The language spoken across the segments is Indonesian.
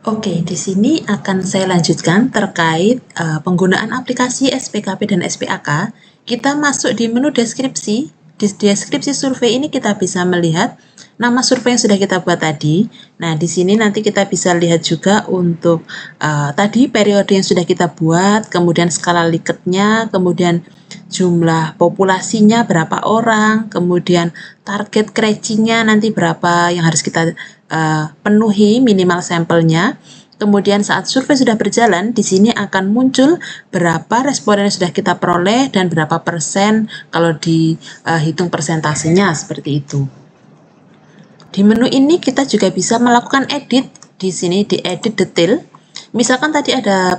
Oke, di sini akan saya lanjutkan terkait penggunaan aplikasi SPKP dan SPAK. Kita masuk di menu deskripsi. Di deskripsi survei ini kita bisa melihat nama survei yang sudah kita buat tadi. Nah, di sini nanti kita bisa lihat juga untuk tadi periode yang sudah kita buat, kemudian skala Likert-nya, kemudian jumlah populasinya berapa orang, kemudian target craching-nya nanti berapa yang harus kita penuhi minimal sampelnya. Kemudian saat survei sudah berjalan, di sini akan muncul berapa responden yang sudah kita peroleh dan berapa persen kalau dihitung persentasenya seperti itu. Di menu ini kita juga bisa melakukan edit. Di sini di edit detail. Misalkan tadi ada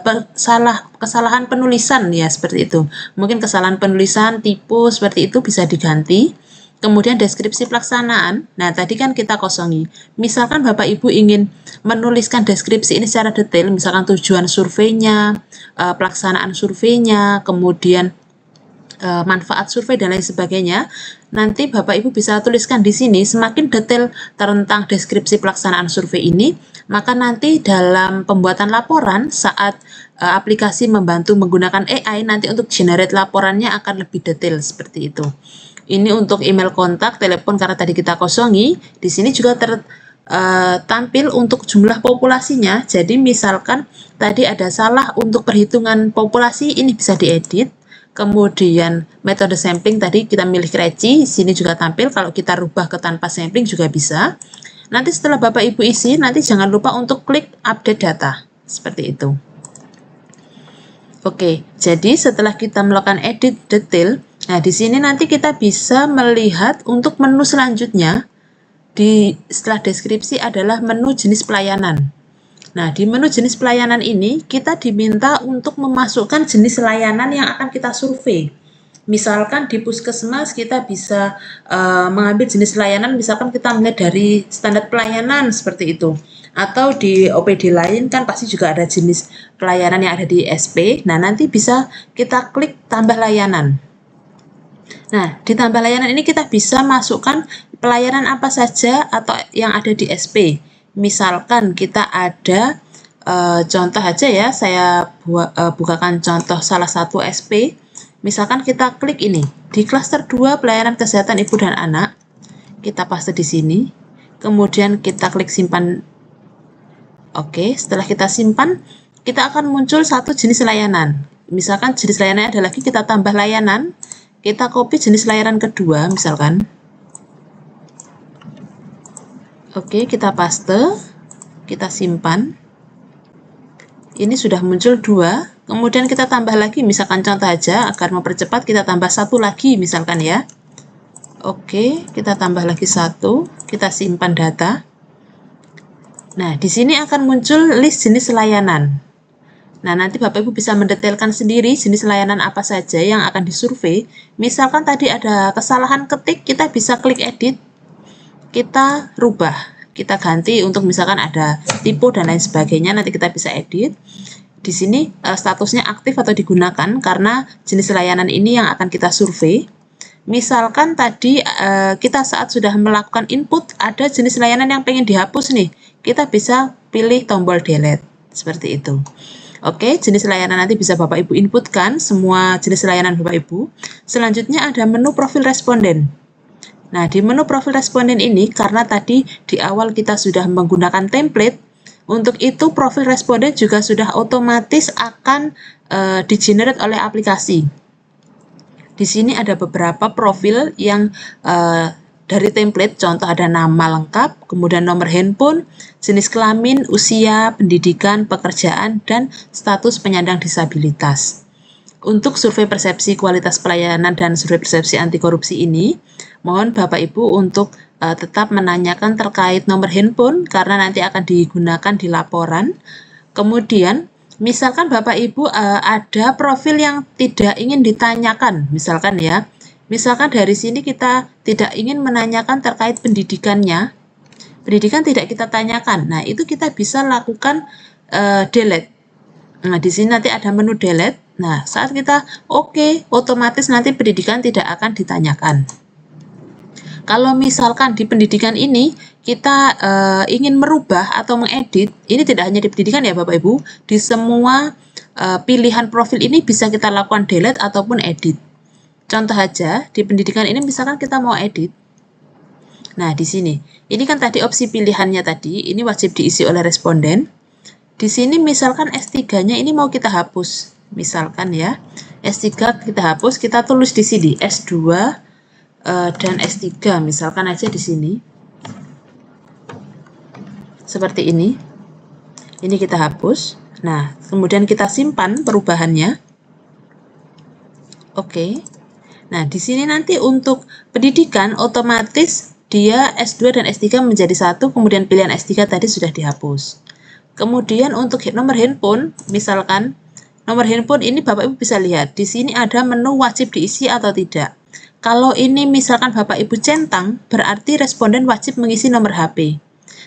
kesalahan penulisan ya seperti itu. Mungkin kesalahan penulisan, tipe seperti itu bisa diganti. Kemudian deskripsi pelaksanaan. Nah, tadi kan kita kosongi. Misalkan Bapak Ibu ingin menuliskan deskripsi ini secara detail, misalkan tujuan surveinya, pelaksanaan surveinya, kemudian manfaat survei dan lain sebagainya, nanti Bapak Ibu bisa tuliskan di sini. Semakin detail tentang deskripsi pelaksanaan survei ini, maka nanti dalam pembuatan laporan saat aplikasi membantu menggunakan AI, nanti untuk generate laporannya akan lebih detail seperti itu. Ini untuk email kontak, telepon karena tadi kita kosongi. Di sini juga tampil untuk jumlah populasinya. Jadi misalkan tadi ada salah untuk perhitungan populasi, ini bisa diedit. Kemudian metode sampling tadi kita milih Creci, sini juga tampil. Kalau kita rubah ke tanpa sampling juga bisa. Nanti setelah Bapak Ibu isi, nanti jangan lupa untuk klik update data. Seperti itu. Oke, jadi setelah kita melakukan edit detail, nah di sini nanti kita bisa melihat untuk menu selanjutnya. Setelah deskripsi adalah menu jenis pelayanan. Nah, di menu jenis pelayanan ini, kita diminta untuk memasukkan jenis layanan yang akan kita survei. Misalkan di puskesmas kita bisa mengambil jenis layanan, misalkan kita melihat dari standar pelayanan seperti itu. Atau di OPD lain kan pasti juga ada jenis pelayanan yang ada di SP. Nah, nanti bisa kita klik tambah layanan. Nah, di tambah layanan ini kita bisa masukkan pelayanan apa saja atau yang ada di SP. Misalkan kita ada contoh aja ya, saya bukakan contoh salah satu SP. Misalkan kita klik ini, di klaster 2 pelayanan kesehatan ibu dan anak, kita paste di sini, kemudian kita klik simpan. Oke, setelah kita simpan, kita akan muncul satu jenis layanan. Misalkan jenis layanan ada lagi, kita tambah layanan, kita copy jenis layanan kedua, misalkan. Oke, kita paste, kita simpan. Ini sudah muncul 2, kemudian kita tambah lagi, misalkan contoh aja, agar mempercepat kita tambah 1 lagi, misalkan ya. Oke, kita tambah lagi 1, kita simpan data. Nah, di sini akan muncul list jenis layanan. Nah, nanti Bapak Ibu bisa mendetailkan sendiri jenis layanan apa saja yang akan disurvei. Misalkan tadi ada kesalahan ketik, kita bisa klik edit, kita rubah, kita ganti untuk misalkan ada tipe dan lain sebagainya, nanti kita bisa edit. Di sini statusnya aktif atau digunakan karena jenis layanan ini yang akan kita survei. Misalkan tadi kita saat sudah melakukan input ada jenis layanan yang pengen dihapus nih, kita bisa pilih tombol delete seperti itu. Oke, jenis layanan nanti bisa Bapak Ibu inputkan semua jenis layanan Bapak Ibu. Selanjutnya ada menu profil responden. Nah, di menu profil responden ini, karena tadi di awal kita sudah menggunakan template, untuk itu profil responden juga sudah otomatis akan di-generate oleh aplikasi. Di sini ada beberapa profil yang dari template, contoh ada nama lengkap, kemudian nomor handphone, jenis kelamin, usia, pendidikan, pekerjaan, dan status penyandang disabilitas. Untuk survei persepsi kualitas pelayanan dan survei persepsi anti korupsi ini, mohon Bapak Ibu untuk tetap menanyakan terkait nomor handphone karena nanti akan digunakan di laporan. Kemudian, misalkan Bapak Ibu ada profil yang tidak ingin ditanyakan, misalkan ya. Misalkan dari sini kita tidak ingin menanyakan terkait pendidikannya. Pendidikan tidak kita tanyakan. Nah, itu kita bisa lakukan delete. Nah, di sini nanti ada menu delete. Nah, saat kita oke, otomatis nanti pendidikan tidak akan ditanyakan. Kalau misalkan di pendidikan ini kita ingin merubah atau mengedit, ini tidak hanya di pendidikan ya Bapak Ibu, di semua pilihan profil ini bisa kita lakukan delete ataupun edit. Contoh aja, di pendidikan ini misalkan kita mau edit. Nah, di sini. Ini kan tadi opsi pilihannya tadi, ini wajib diisi oleh responden. Di sini misalkan S3-nya ini mau kita hapus. Misalkan ya, S3 kita hapus, kita tulis di sini S2 dan S3, misalkan aja di sini. Seperti ini. Ini kita hapus. Nah, kemudian kita simpan perubahannya. Oke. Nah, di sini nanti untuk pendidikan otomatis dia S2 dan S3 menjadi satu, kemudian pilihan S3 tadi sudah dihapus. Kemudian untuk nomor handphone, misalkan nomor handphone ini Bapak Ibu bisa lihat, di sini ada menu wajib diisi atau tidak. Kalau ini misalkan Bapak Ibu centang, berarti responden wajib mengisi nomor HP.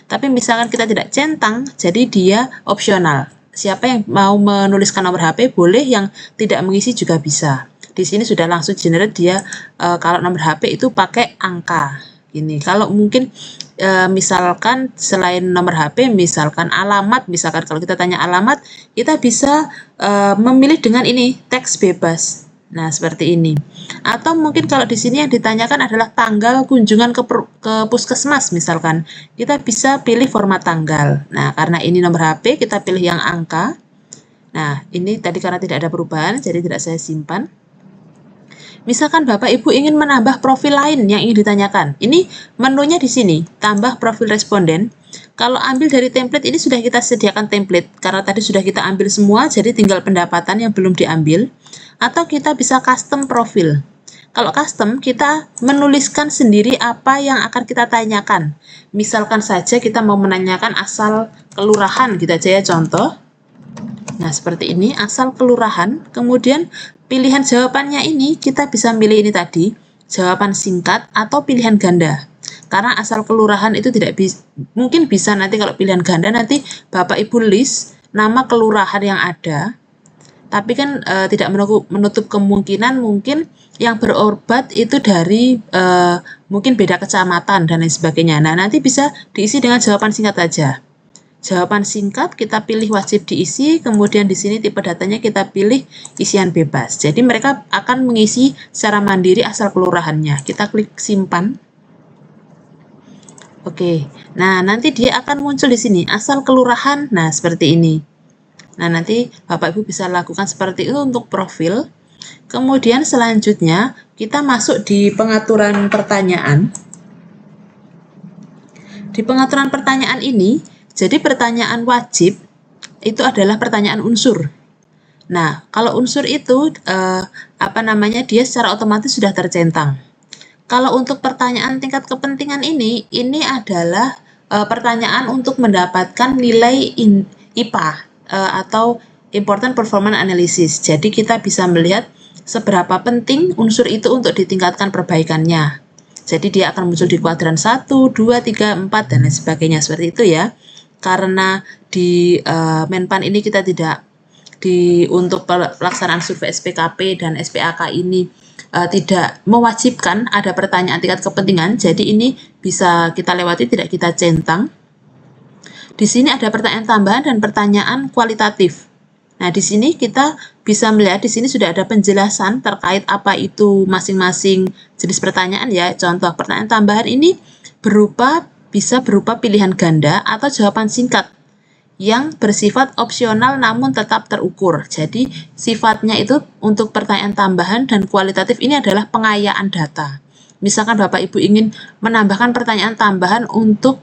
Tapi misalkan kita tidak centang, jadi dia opsional. Siapa yang mau menuliskan nomor HP boleh, yang tidak mengisi juga bisa. Di sini sudah langsung generate dia kalau nomor HP itu pakai angka. Ini kalau mungkin misalkan selain nomor HP, misalkan alamat, misalkan kalau kita tanya alamat, kita bisa memilih dengan ini teks bebas. Nah, seperti ini. Atau mungkin kalau di sini yang ditanyakan adalah tanggal kunjungan ke puskesmas, misalkan kita bisa pilih format tanggal. Nah, karena ini nomor HP, kita pilih yang angka. Nah, ini tadi karena tidak ada perubahan, jadi tidak saya simpan. Misalkan Bapak Ibu ingin menambah profil lain yang ingin ditanyakan. Ini menunya di sini, tambah profil responden. Kalau ambil dari template ini sudah kita sediakan template, karena tadi sudah kita ambil semua, jadi tinggal pendapatan yang belum diambil. Atau kita bisa custom profil. Kalau custom, kita menuliskan sendiri apa yang akan kita tanyakan. Misalkan saja kita mau menanyakan asal kelurahan, gitu aja ya contoh. Nah, seperti ini, asal kelurahan. Kemudian pilihan jawabannya ini kita bisa milih ini tadi, jawaban singkat atau pilihan ganda. Karena asal kelurahan itu tidak bisa, mungkin bisa nanti kalau pilihan ganda nanti Bapak Ibu list nama kelurahan yang ada. Tapi kan tidak menutup kemungkinan mungkin yang berobat itu dari mungkin beda kecamatan dan lain sebagainya. Nah, nanti bisa diisi dengan jawaban singkat saja. Jawaban singkat kita pilih wajib diisi, kemudian di sini tipe datanya kita pilih isian bebas. Jadi mereka akan mengisi secara mandiri asal kelurahannya. Kita klik simpan. Oke. Nah, nanti dia akan muncul di sini asal kelurahan. Nah, seperti ini. Nah, nanti Bapak Ibu bisa lakukan seperti itu untuk profil. Kemudian selanjutnya kita masuk di pengaturan pertanyaan. Di pengaturan pertanyaan ini, jadi pertanyaan wajib itu adalah pertanyaan unsur. Nah, kalau unsur itu dia secara otomatis sudah tercentang. Kalau untuk pertanyaan tingkat kepentingan ini adalah pertanyaan untuk mendapatkan nilai IPA atau Important Performance Analysis. Jadi kita bisa melihat seberapa penting unsur itu untuk ditingkatkan perbaikannya. Jadi dia akan muncul di kuadran 1, 2, 3, 4, dan lain sebagainya. Seperti itu ya. Karena di Menpan ini kita tidak untuk pelaksanaan survei SPKP dan SPAK ini tidak mewajibkan ada pertanyaan tingkat kepentingan, jadi ini bisa kita lewati, tidak kita centang. Di sini ada pertanyaan tambahan dan pertanyaan kualitatif. Nah, di sini kita bisa melihat di sini sudah ada penjelasan terkait apa itu masing-masing jenis pertanyaan ya. Contoh pertanyaan tambahan ini bisa berupa pilihan ganda atau jawaban singkat yang bersifat opsional namun tetap terukur. Jadi sifatnya itu untuk pertanyaan tambahan dan kualitatif ini adalah pengayaan data. Misalkan Bapak Ibu ingin menambahkan pertanyaan tambahan untuk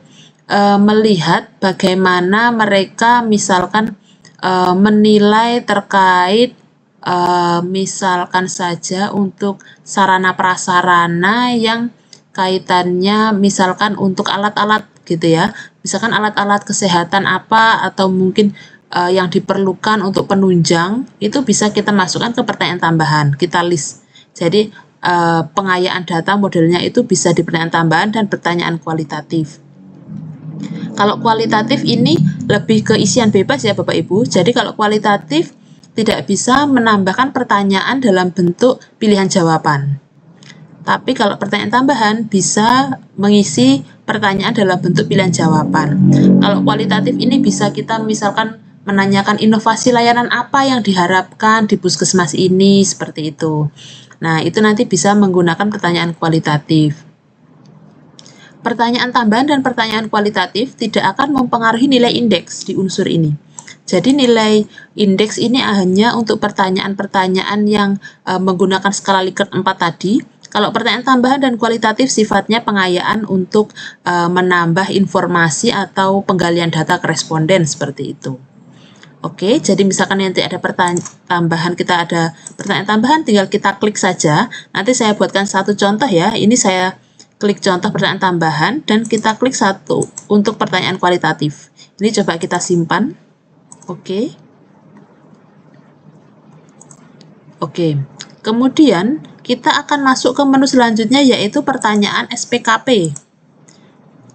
melihat bagaimana mereka misalkan menilai terkait misalkan saja untuk sarana prasarana yang kaitannya misalkan untuk alat-alat gitu ya, misalkan alat-alat kesehatan apa atau mungkin yang diperlukan untuk penunjang, itu bisa kita masukkan ke pertanyaan tambahan, kita list. Jadi pengayaan data modelnya itu bisa di pertanyaan tambahan dan pertanyaan kualitatif. Kalau kualitatif ini lebih ke isian bebas ya Bapak Ibu. Jadi kalau kualitatif tidak bisa menambahkan pertanyaan dalam bentuk pilihan jawaban. Tapi kalau pertanyaan tambahan bisa mengisi pertanyaan dalam bentuk pilihan jawaban. Kalau kualitatif ini bisa kita misalkan menanyakan inovasi layanan apa yang diharapkan di puskesmas ini, seperti itu. Nah, itu nanti bisa menggunakan pertanyaan kualitatif. Pertanyaan tambahan dan pertanyaan kualitatif tidak akan mempengaruhi nilai indeks di unsur ini. Jadi nilai indeks ini hanya untuk pertanyaan-pertanyaan yang menggunakan skala Likert 4 tadi. Kalau pertanyaan tambahan dan kualitatif sifatnya pengayaan untuk menambah informasi atau penggalian data ke responden, seperti itu. Oke, jadi misalkan nanti ada pertanyaan tambahan, kita ada pertanyaan tambahan, tinggal kita klik saja. Nanti saya buatkan satu contoh ya. Ini saya klik contoh pertanyaan tambahan dan kita klik satu untuk pertanyaan kualitatif. Ini coba kita simpan. Oke. Oke. Kemudian kita akan masuk ke menu selanjutnya, yaitu pertanyaan SPKP.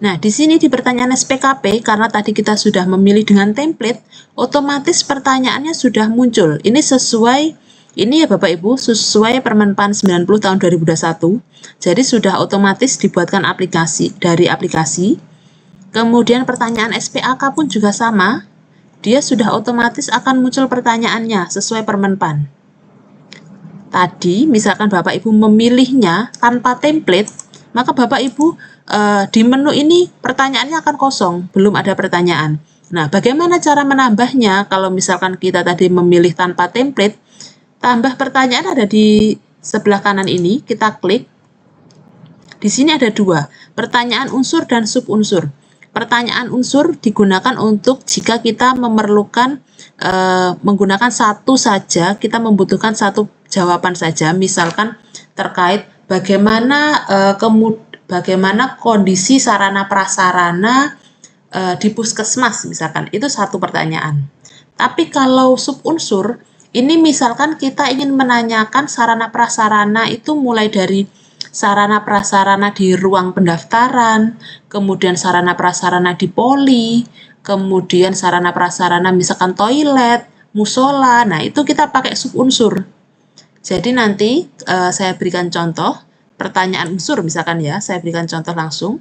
Nah, di sini di pertanyaan SPKP, karena tadi kita sudah memilih dengan template, otomatis pertanyaannya sudah muncul. Ini sesuai, ini ya Bapak Ibu, sesuai Permenpan 90 tahun 2021. Jadi sudah otomatis dibuatkan dari aplikasi. Kemudian pertanyaan SPAK pun juga sama. Dia sudah otomatis akan muncul pertanyaannya sesuai Permenpan. Tadi, misalkan Bapak Ibu memilihnya tanpa template, maka Bapak Ibu di menu ini pertanyaannya akan kosong, belum ada pertanyaan. Nah, bagaimana cara menambahnya? Kalau misalkan kita tadi memilih tanpa template, tambah pertanyaan ada di sebelah kanan ini, kita klik. Di sini ada dua, pertanyaan unsur dan subunsur. Pertanyaan unsur digunakan untuk jika kita memerlukan menggunakan satu saja, kita membutuhkan satu jawaban saja, misalkan terkait bagaimana bagaimana kondisi sarana prasarana di puskesmas, misalkan itu satu pertanyaan. Tapi kalau subunsur ini misalkan kita ingin menanyakan sarana prasarana itu mulai dari sarana prasarana di ruang pendaftaran, kemudian sarana prasarana di poli, kemudian sarana prasarana misalkan toilet, musola. Nah, itu kita pakai subunsur. Jadi nanti saya berikan contoh pertanyaan unsur, misalkan ya, saya berikan contoh langsung.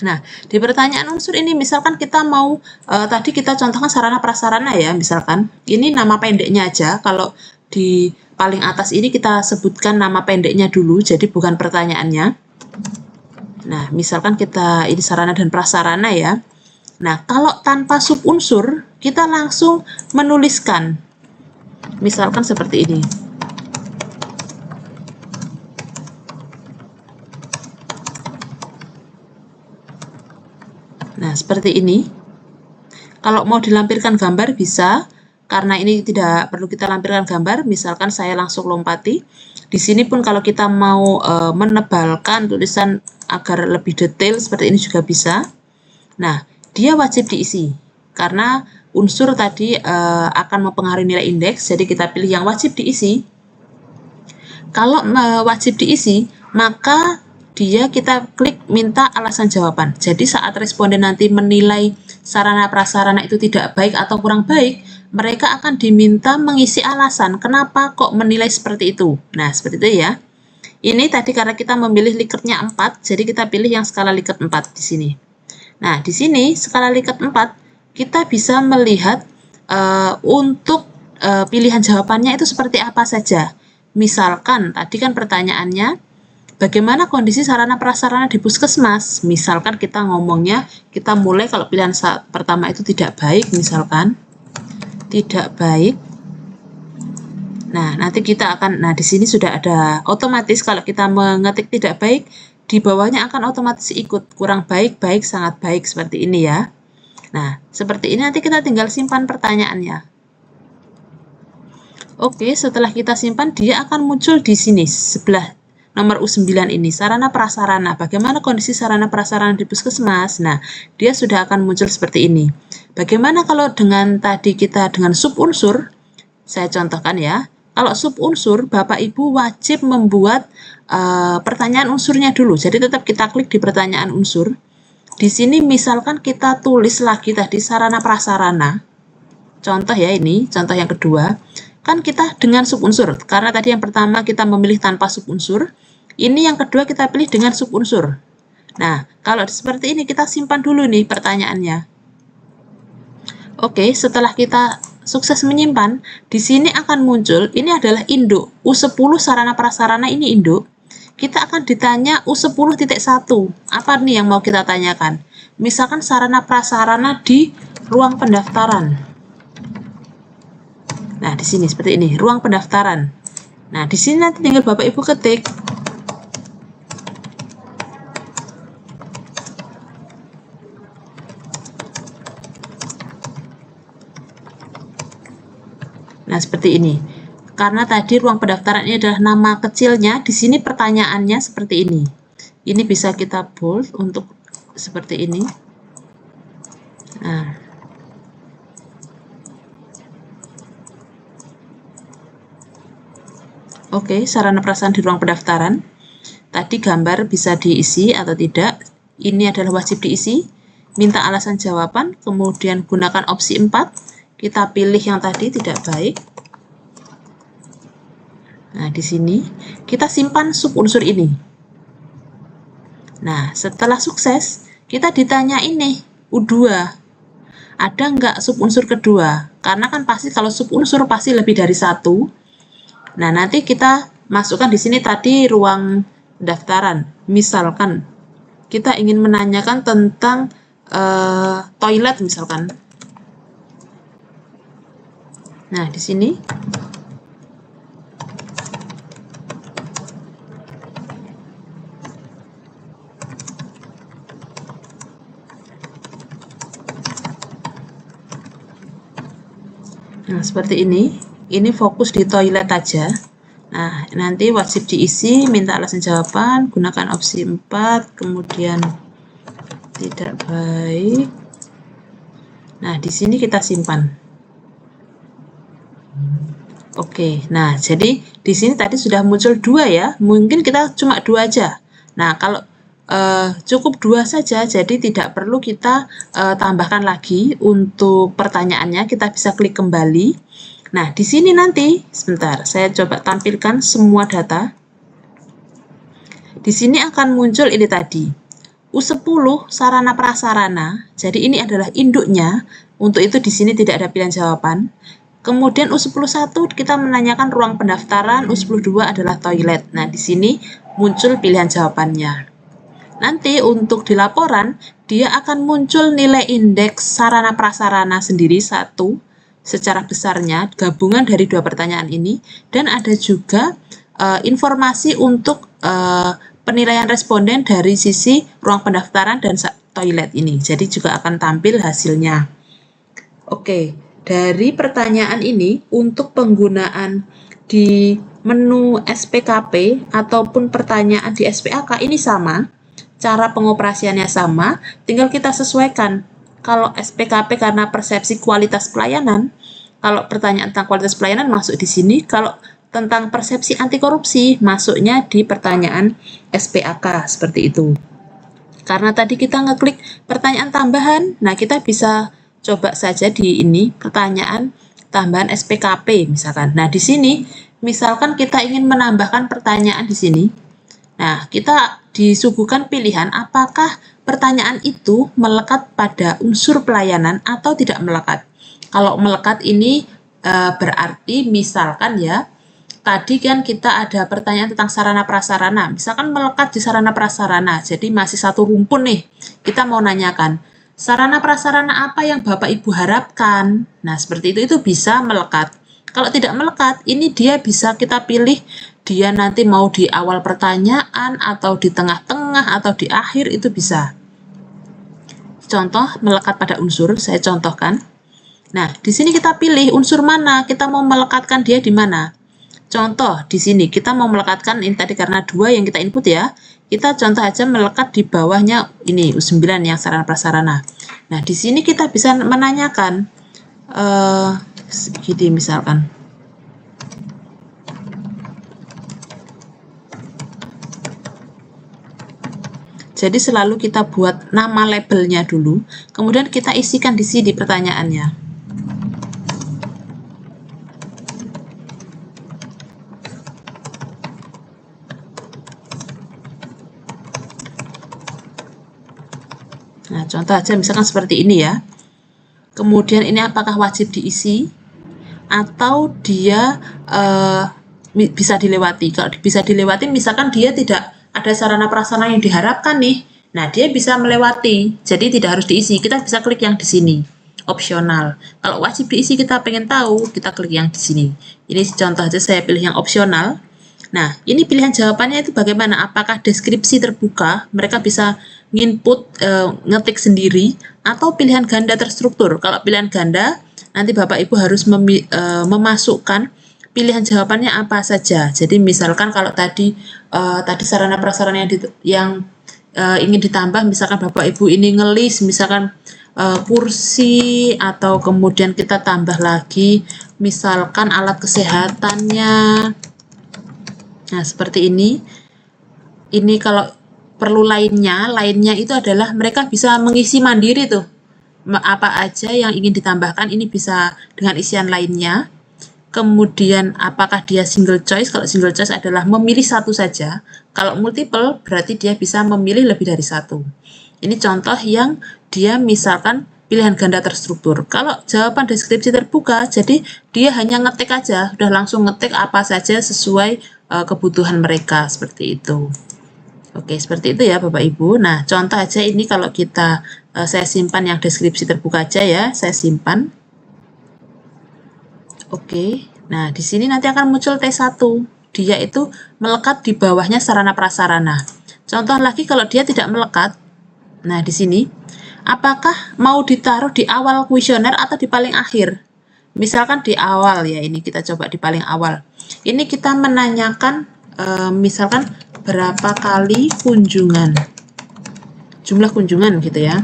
Nah, di pertanyaan unsur ini misalkan kita mau tadi kita contohkan sarana prasarana ya, misalkan ini nama pendeknya aja. Kalau di paling atas ini kita sebutkan nama pendeknya dulu, jadi bukan pertanyaannya. Nah, misalkan kita ini sarana dan prasarana ya. Nah, kalau tanpa subunsur kita langsung menuliskan, misalkan seperti ini. Nah, seperti ini. Kalau mau dilampirkan gambar bisa, karena ini tidak perlu kita lampirkan gambar, misalkan saya langsung lompati. Di sini pun kalau kita mau menebalkan tulisan agar lebih detail seperti ini juga bisa. Nah, dia wajib diisi, karena unsur tadi akan mempengaruhi nilai indeks, jadi kita pilih yang wajib diisi. Kalau wajib diisi, maka kita klik minta alasan jawaban. Jadi saat responden nanti menilai sarana prasarana itu tidak baik atau kurang baik, mereka akan diminta mengisi alasan kenapa kok menilai seperti itu. Nah, seperti itu ya. Ini tadi karena kita memilih Likertnya 4, jadi kita pilih yang skala Likert 4 di sini. Nah, di sini skala Likert 4 kita bisa melihat untuk pilihan jawabannya itu seperti apa saja. Misalkan tadi kan pertanyaannya bagaimana kondisi sarana prasarana di puskesmas? Misalkan kita ngomongnya, kita mulai kalau pilihan pertama itu tidak baik, misalkan tidak baik. Nah, nanti kita akan, nah di sini sudah ada otomatis kalau kita mengetik tidak baik, di bawahnya akan otomatis ikut kurang baik, baik, sangat baik, seperti ini ya. Nah, seperti ini nanti kita tinggal simpan pertanyaannya. Oke, setelah kita simpan, dia akan muncul di sini sebelah nomor U9 ini, sarana prasarana. Bagaimana kondisi sarana prasarana di puskesmas? Nah, dia sudah akan muncul seperti ini. Bagaimana kalau dengan tadi kita dengan subunsur? Saya contohkan ya. Kalau subunsur, Bapak Ibu wajib membuat pertanyaan unsurnya dulu. Jadi tetap kita klik di pertanyaan unsur. Di sini misalkan kita tulis lagi tadi sarana prasarana. Contoh ya ini, contoh yang kedua. Kan kita dengan subunsur. Karena tadi yang pertama kita memilih tanpa subunsur. Ini yang kedua kita pilih dengan subunsur. Nah, kalau seperti ini kita simpan dulu nih pertanyaannya. Oke, setelah kita sukses menyimpan, di sini akan muncul, ini adalah induk. U10 sarana prasarana ini induk. Kita akan ditanya U10.1. Apa nih yang mau kita tanyakan? Misalkan sarana prasarana di ruang pendaftaran. Nah, di sini seperti ini, ruang pendaftaran. Nah, di sini nanti tinggal Bapak Ibu ketik. Nah, seperti ini. Karena tadi ruang pendaftaran ini adalah nama kecilnya, di sini pertanyaannya seperti ini. Ini bisa kita bold untuk seperti ini. Nah, oke, sarana prasarana di ruang pendaftaran. Tadi gambar bisa diisi atau tidak. Ini adalah wajib diisi. Minta alasan jawaban, kemudian gunakan opsi 4. Kita pilih yang tadi tidak baik. Nah, di sini kita simpan subunsur ini. Nah, setelah sukses, kita ditanya ini, U2. Ada nggak subunsur kedua? Karena kan pasti kalau subunsur pasti lebih dari 1. Nah, nanti kita masukkan di sini tadi ruang pendaftaran. Misalkan kita ingin menanyakan tentang toilet misalkan. Nah, di sini nah, seperti ini. Ini fokus di toilet aja. Nah, nanti wajib diisi, minta alasan jawaban, gunakan opsi 4, kemudian tidak baik. Nah, di sini kita simpan. Oke, nah jadi di sini tadi sudah muncul 2 ya, mungkin kita cuma 2 aja. Nah, kalau cukup 2 saja, jadi tidak perlu kita tambahkan lagi untuk pertanyaannya, kita bisa klik kembali. Nah, di sini nanti, sebentar, saya coba tampilkan semua data. Di sini akan muncul ini tadi, U10 sarana prasarana, jadi ini adalah induknya, untuk itu di sini tidak ada pilihan jawaban. Kemudian U10.1 kita menanyakan ruang pendaftaran, U10.2 adalah toilet. Nah, di sini muncul pilihan jawabannya. Nanti untuk di laporan, dia akan muncul nilai indeks sarana prasarana sendiri 1, secara besarnya, gabungan dari 2 pertanyaan ini, dan ada juga informasi untuk penilaian responden dari sisi ruang pendaftaran dan toilet ini. Jadi juga akan tampil hasilnya. Oke, dari pertanyaan ini untuk penggunaan di menu SPKP ataupun pertanyaan di SPAK ini sama, cara pengoperasiannya sama, tinggal kita sesuaikan. Kalau SPKP karena persepsi kualitas pelayanan, kalau pertanyaan tentang kualitas pelayanan masuk di sini, kalau tentang persepsi anti korupsi masuknya di pertanyaan SPAK seperti itu. Karena tadi kita ngeklik pertanyaan tambahan, nah kita bisa coba saja di ini pertanyaan tambahan SPKP misalkan. Nah, di sini misalkan kita ingin menambahkan pertanyaan di sini. Nah, kita disuguhkan pilihan apakah pertanyaan itu melekat pada unsur pelayanan atau tidak melekat. Kalau melekat ini berarti misalkan ya, tadi kan kita ada pertanyaan tentang sarana prasarana, misalkan melekat di sarana prasarana, jadi masih satu rumpun nih, kita mau nanyakan, sarana prasarana apa yang Bapak Ibu harapkan? Nah, seperti itu bisa melekat. Kalau tidak melekat, ini dia bisa kita pilih, dia nanti mau di awal pertanyaan, atau di tengah-tengah, atau di akhir, itu bisa. Contoh, melekat pada unsur, saya contohkan. Nah, di sini kita pilih unsur mana, kita mau melekatkan dia di mana. Contoh, di sini kita mau melekatkan, ini tadi karena 2 yang kita input ya, kita contoh aja melekat di bawahnya ini, U9 yang sarana prasarana. Nah, di sini kita bisa menanyakan, gini misalkan. Jadi selalu kita buat nama labelnya dulu, kemudian kita isikan di sini pertanyaannya. Contoh aja misalkan seperti ini ya. Kemudian ini apakah wajib diisi atau dia bisa dilewati. Kalau bisa dilewati, misalkan dia tidak ada sarana prasarana yang diharapkan nih, nah dia bisa melewati, jadi tidak harus diisi. Kita bisa klik yang di sini, opsional. Kalau wajib diisi kita pengen tahu, kita klik yang di sini. Ini contoh aja, saya pilih yang opsional. Nah, ini pilihan jawabannya itu bagaimana? Apakah deskripsi terbuka, mereka bisa nginput, ngetik sendiri, atau pilihan ganda terstruktur? Kalau pilihan ganda, nanti Bapak Ibu harus memasukkan pilihan jawabannya apa saja. Jadi misalkan kalau tadi sarana prasarana yang ingin ditambah, misalkan Bapak Ibu ini ngelis, misalkan kursi, atau kemudian kita tambah lagi, misalkan alat kesehatannya. Nah, seperti ini. Ini kalau perlu lainnya itu adalah mereka bisa mengisi mandiri tuh. Apa aja yang ingin ditambahkan, ini bisa dengan isian lainnya. Kemudian apakah dia single choice? Kalau single choice adalah memilih satu saja. Kalau multiple berarti dia bisa memilih lebih dari satu. Ini contoh yang dia misalkan pilihan ganda terstruktur. Kalau jawaban deskripsi terbuka, jadi dia hanya ngetik aja, udah langsung ngetik apa saja sesuai kebutuhan mereka, seperti itu. Oke, seperti itu ya Bapak Ibu. Nah, contoh aja ini kalau kita saya simpan yang deskripsi terbuka aja ya, saya simpan. Oke. Nah, di sini nanti akan muncul T1. Dia itu melekat di bawahnya sarana prasarana. Contoh lagi kalau dia tidak melekat. Nah, di sini apakah mau ditaruh di awal kuesioner atau di paling akhir? Misalkan di awal ya, ini kita coba di paling awal. Ini kita menanyakan misalkan berapa kali kunjungan, jumlah kunjungan gitu ya.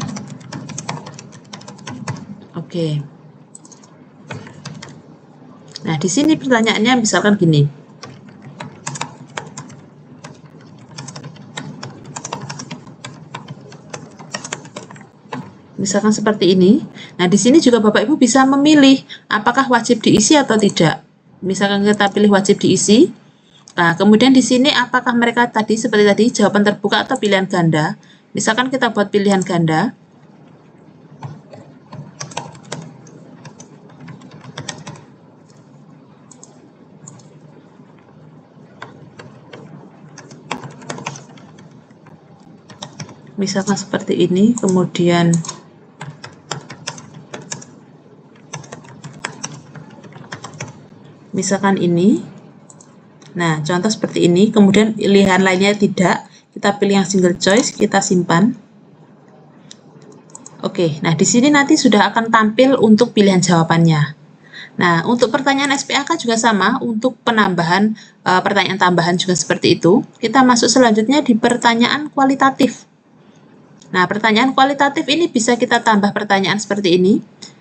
Oke. Nah, di sini pertanyaannya misalkan gini. Misalkan seperti ini. Nah, di sini juga Bapak Ibu bisa memilih apakah wajib diisi atau tidak. Misalkan kita pilih wajib diisi. Nah, kemudian di sini apakah mereka tadi seperti tadi jawaban terbuka atau pilihan ganda. Misalkan kita buat pilihan ganda. Misalkan seperti ini, kemudian misalkan ini. Nah, contoh seperti ini, kemudian pilihan lainnya tidak, kita pilih yang single choice, kita simpan. Oke, nah di sini nanti sudah akan tampil untuk pilihan jawabannya. Nah, untuk pertanyaan SPAK juga sama, untuk penambahan pertanyaan tambahan juga seperti itu. Kita masuk selanjutnya di pertanyaan kualitatif. Nah, pertanyaan kualitatif ini bisa kita tambah pertanyaan seperti ini.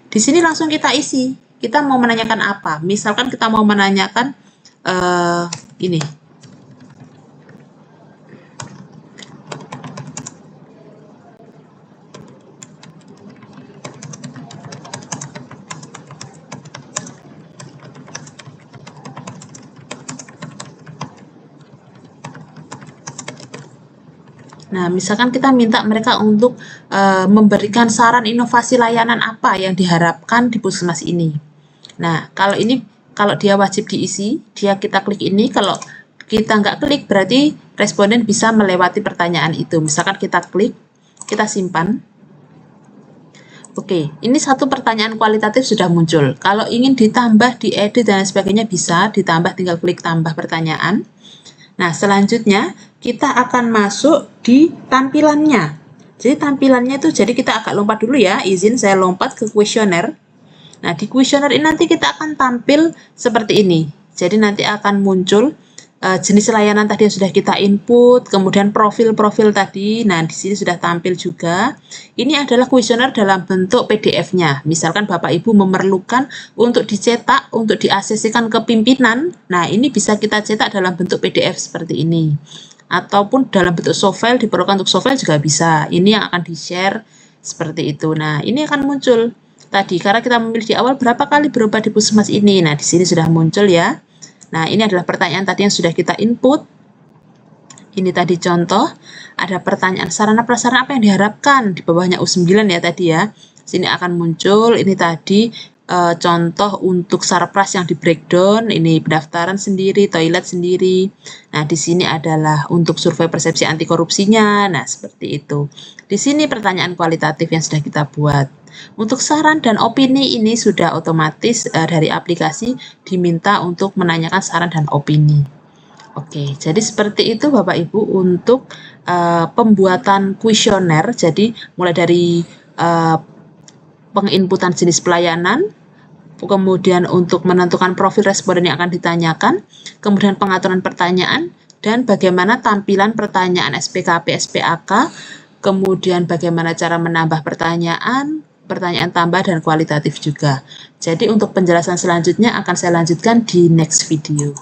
Di sini langsung kita isi. Kita mau menanyakan apa? Misalkan kita mau menanyakan ini. Nah, misalkan kita minta mereka untuk memberikan saran inovasi layanan apa yang diharapkan di puskesmas ini. Nah, kalau dia wajib diisi, kita klik ini. Kalau kita nggak klik, berarti responden bisa melewati pertanyaan itu. Misalkan kita klik, kita simpan. Oke, ini satu pertanyaan kualitatif sudah muncul. Kalau ingin ditambah, diedit, dan sebagainya bisa ditambah, tinggal klik tambah pertanyaan. Nah, selanjutnya kita akan masuk di tampilannya. Jadi tampilannya itu, jadi kita agak lompat dulu ya, izin saya lompat ke kuesioner. Nah, di kuesioner ini nanti kita akan tampil seperti ini. Jadi nanti akan muncul jenis layanan tadi yang sudah kita input, kemudian profil-profil tadi. Nah, di sini sudah tampil juga. Ini adalah kuesioner dalam bentuk PDF-nya. Misalkan Bapak Ibu memerlukan untuk dicetak, untuk di-ACC-kan ke pimpinan. Nah, ini bisa kita cetak dalam bentuk PDF seperti ini. Ataupun dalam bentuk soft file, diperlukan untuk soft file juga bisa. Ini yang akan di-share seperti itu. Nah, ini akan muncul tadi karena kita memilih di awal berapa kali berubah di puskesmas ini. Nah, di sini sudah muncul ya. Nah, ini adalah pertanyaan tadi yang sudah kita input. Ini tadi contoh, ada pertanyaan sarana prasarana apa yang diharapkan, di bawahnya U9 ya tadi ya. Sini akan muncul, ini tadi contoh untuk sarpras yang di breakdown, ini pendaftaran sendiri, toilet sendiri. Nah, di sini adalah untuk survei persepsi anti korupsinya. Nah, seperti itu. Di sini pertanyaan kualitatif yang sudah kita buat. Untuk saran dan opini ini sudah otomatis dari aplikasi diminta untuk menanyakan saran dan opini. Oke, jadi seperti itu Bapak Ibu untuk pembuatan kuesioner. Jadi mulai dari penginputan jenis pelayanan, kemudian untuk menentukan profil responden yang akan ditanyakan, kemudian pengaturan pertanyaan, dan bagaimana tampilan pertanyaan SPKP, SPAK, kemudian bagaimana cara menambah pertanyaan, pertanyaan tambah, dan kualitatif juga. Jadi untuk penjelasan selanjutnya akan saya lanjutkan di next video.